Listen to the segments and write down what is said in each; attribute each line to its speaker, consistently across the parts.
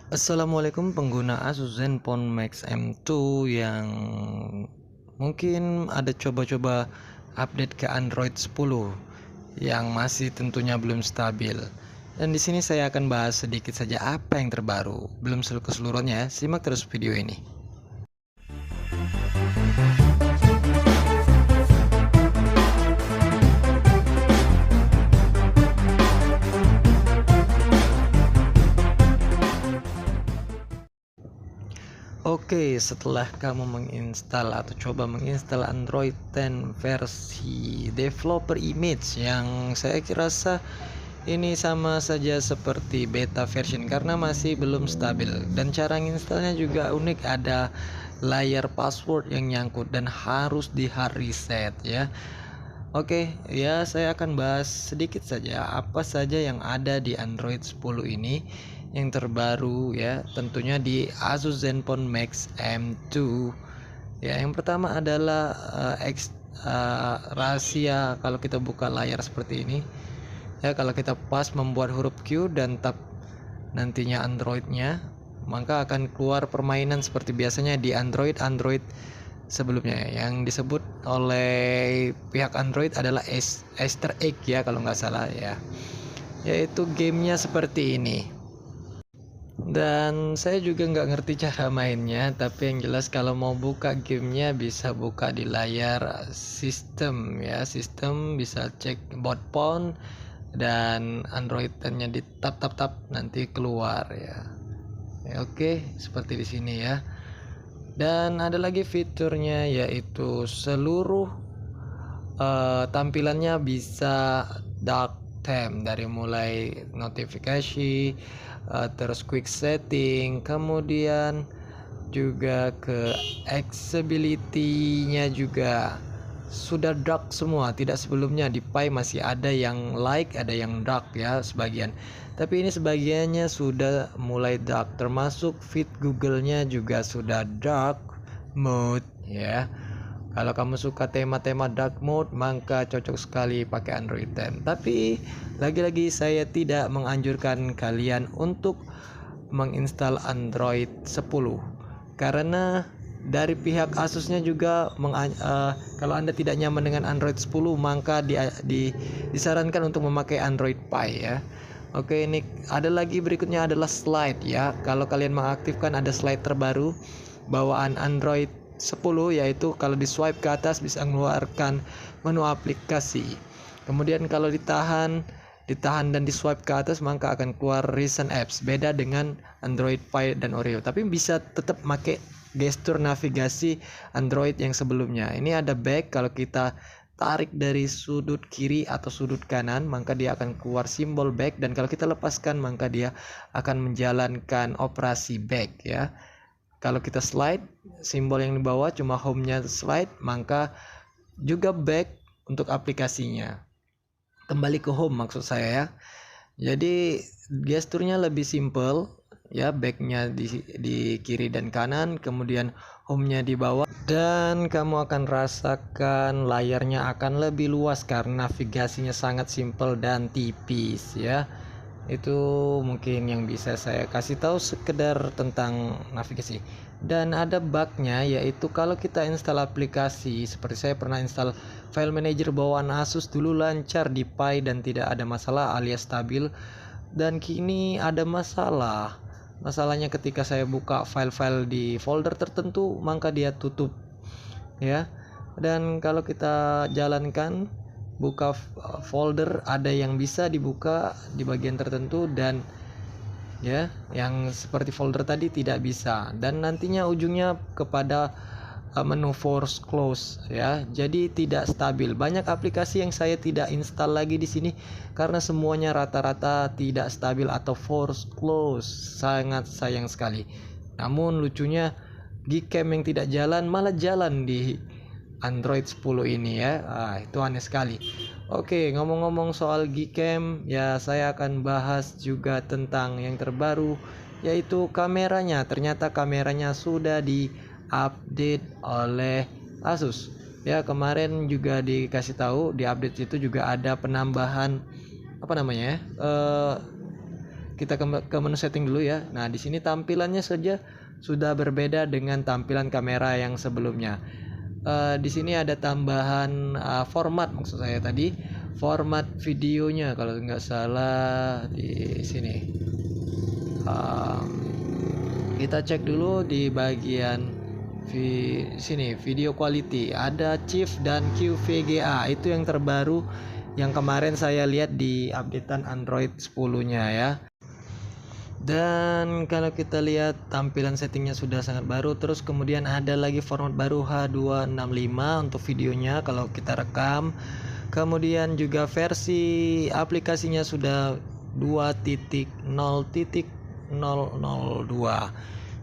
Speaker 1: Assalamualaikum pengguna Asus Zenfone Max M2 yang mungkin ada coba-coba update ke Android 10 yang masih tentunya belum stabil. Dan di sini saya akan bahas sedikit saja apa yang terbaru. Belum keseluruhannya, simak terus video ini. Oke, setelah kamu menginstal atau coba menginstal Android 10 versi developer image yang saya rasa ini sama saja seperti beta version karena masih belum stabil dan cara menginstalnya juga unik, ada layar password yang nyangkut dan harus di hard reset ya. Oke, ya saya akan bahas sedikit saja apa saja yang ada di Android 10 ini yang terbaru ya, tentunya di Asus Zenfone Max M2. Ya, yang pertama adalah rahasia kalau kita buka layar seperti ini. Ya, kalau kita pas membuat huruf Q dan tab nantinya Androidnya, maka akan keluar permainan seperti biasanya di Android sebelumnya. Yang disebut oleh pihak Android adalah Easter egg ya kalau nggak salah ya, yaitu gamenya seperti ini. Dan saya juga nggak ngerti cara mainnya, tapi yang jelas kalau mau buka gamenya bisa buka di layar sistem ya, sistem bisa cek boot phone dan Android 10-nya di tap nanti keluar ya. Oke, seperti di sini ya. Dan ada lagi fiturnya yaitu seluruh tampilannya bisa dark theme, dari mulai notifikasi, terus quick setting, kemudian juga ke accessibility-nya juga sudah dark semua. Tidak sebelumnya di Pi masih ada yang light, ada yang dark ya sebagian. Tapi ini sebagiannya sudah mulai dark, termasuk feed Google-nya juga sudah dark mode ya. Kalau kamu suka tema-tema dark mode, maka cocok sekali pakai Android 10. Tapi lagi-lagi saya tidak menganjurkan kalian untuk menginstal Android 10 karena dari pihak Asusnya juga kalau Anda tidak nyaman dengan Android 10 maka disarankan untuk memakai Android Pie ya. Oke, ini ada lagi berikutnya adalah slide ya. Kalau kalian mengaktifkan ada slide terbaru bawaan Android 10, yaitu kalau di swipe ke atas bisa mengeluarkan menu aplikasi. Kemudian kalau ditahan dan di swipe ke atas maka akan keluar recent apps. Beda dengan Android Pie dan Oreo, tapi bisa tetap pakai gestur navigasi Android yang sebelumnya. Ini ada back, kalau kita tarik dari sudut kiri atau sudut kanan maka dia akan keluar simbol back, dan kalau kita lepaskan maka dia akan menjalankan operasi back ya. Kalau kita slide, simbol yang di bawah cuma home-nya slide, maka juga back untuk aplikasinya. Kembali ke home maksud saya ya. Jadi gesturnya lebih simple ya, backnya di kiri dan kanan, kemudian home-nya di bawah, dan kamu akan rasakan layarnya akan lebih luas karena navigasinya sangat simple dan tipis ya. Itu mungkin yang bisa saya kasih tahu sekedar tentang navigasi. Dan ada bugnya, yaitu kalau kita install aplikasi, seperti saya pernah install file manager bawaan Asus dulu lancar di Pi dan tidak ada masalah alias stabil, dan kini ada masalah. Masalahnya ketika saya buka file-file di folder tertentu maka dia tutup ya. Dan kalau kita jalankan buka folder, ada yang bisa dibuka di bagian tertentu dan ya yang seperti folder tadi tidak bisa, dan nantinya ujungnya kepada menu force close ya. Jadi tidak stabil. Banyak aplikasi yang saya tidak install lagi di sini karena semuanya rata-rata tidak stabil atau force close. Sangat sayang sekali. Namun lucunya Gcam yang tidak jalan malah jalan di Android 10 ini ya. Itu aneh sekali. Oke, ngomong-ngomong soal Gcam ya, saya akan bahas juga tentang yang terbaru yaitu kameranya. Ternyata kameranya sudah diupdate oleh Asus. Ya, kemarin juga dikasih tahu di update itu juga ada penambahan apa namanya ya? kita ke menu setting dulu ya. Nah, di sini tampilannya saja sudah berbeda dengan tampilan kamera yang sebelumnya. Di sini ada tambahan format, maksud saya tadi format videonya kalau nggak salah di sini. Kita cek dulu di bagian sini video quality, ada Chief dan QVGA, itu yang terbaru yang kemarin saya lihat di updatean Android 10-nya ya. Dan kalau kita lihat tampilan settingnya sudah sangat baru. Terus kemudian ada lagi format baru H265 untuk videonya kalau kita rekam. Kemudian juga versi aplikasinya sudah 2.0.002.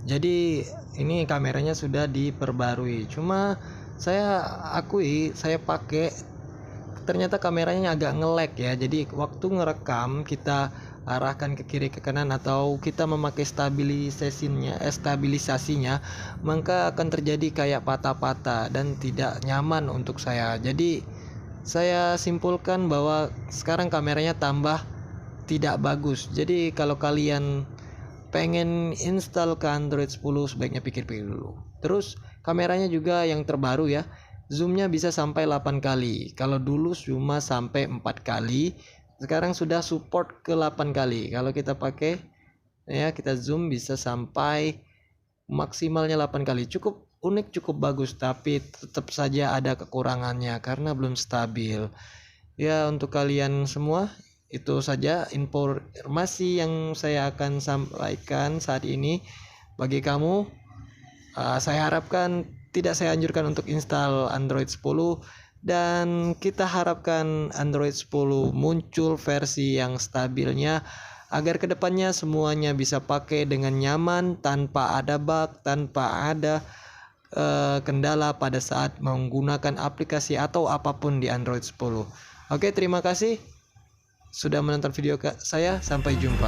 Speaker 1: Jadi ini kameranya sudah diperbarui. Cuma saya akui, saya pakai, ternyata kameranya agak nge-lag ya. Jadi waktu ngerekam kita arahkan ke kiri ke kanan atau kita memakai stabilisasinya, maka akan terjadi kayak patah-patah dan tidak nyaman untuk saya. Jadi saya simpulkan bahwa sekarang kameranya tambah tidak bagus. Jadi kalau kalian pengen install ke Android 10 sebaiknya pikir-pikir dulu. Terus kameranya juga yang terbaru ya, zoomnya bisa sampai 8 kali. Kalau dulu cuma sampai 4 kali, sekarang sudah support ke 8 kali. Kalau kita pakai ya, kita zoom bisa sampai maksimalnya 8 kali. Cukup unik, cukup bagus, tapi tetap saja ada kekurangannya karena belum stabil. Ya, untuk kalian semua itu saja informasi yang saya akan sampaikan saat ini bagi kamu. Saya harapkan tidak saya anjurkan untuk install Android 10, dan kita harapkan Android 10 muncul versi yang stabilnya agar kedepannya semuanya bisa pakai dengan nyaman tanpa ada bug, tanpa ada kendala pada saat menggunakan aplikasi atau apapun di Android 10. Oke, terima kasih sudah menonton video saya. Sampai jumpa.